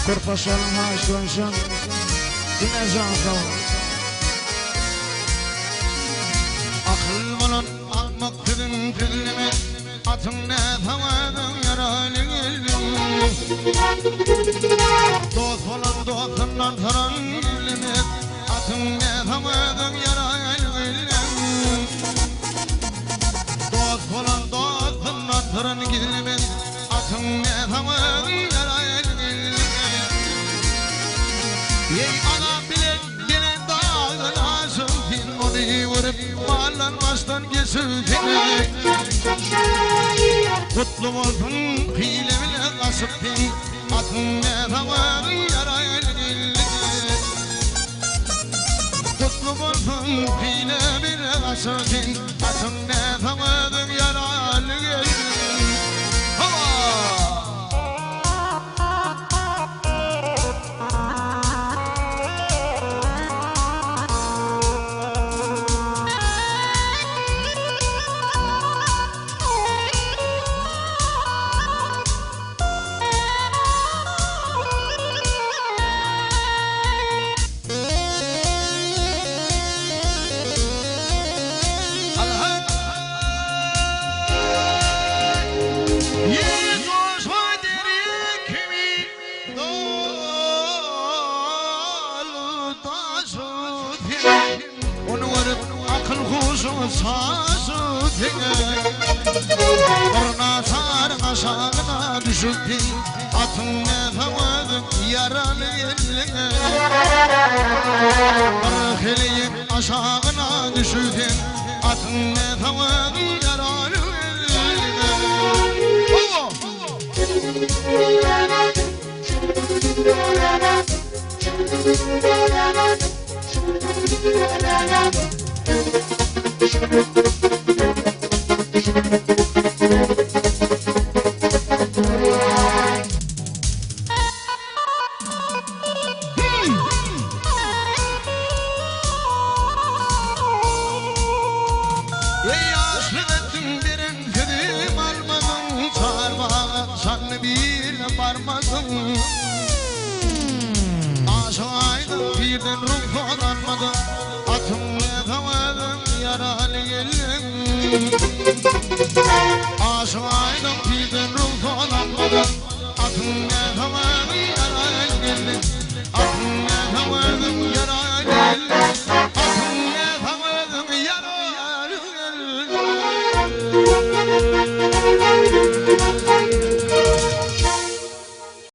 Kurpaşalım haşlanşın yine cansa akıl bulun akmak kızın kızlimi atın ne tavadım yaralı geldim dost bulun dostundan taran gülümü atın ne tavadım yaralı geldim dost bulun dostundan taran gülümü atın ne tavadım yaralı geldim yey ana bilen gene dağına söndün onu vurup bağlanmazdan geçildin kutlu olsun hile bile kasıttın atın ne tavarın yaraylı kutlu olsun hile bile kasıttın atın ne tavarın yaraylı Orna sarın aşağına düşürdün atın ne tavadım yaralı yerine Arheleyim aşağına düşürdün atın ne tavadım yaralı yerine Aşağıydım birden ruhlanmadım atım ne tavadım yaralı yelim Aşağıydım birden ruhlanmadım atım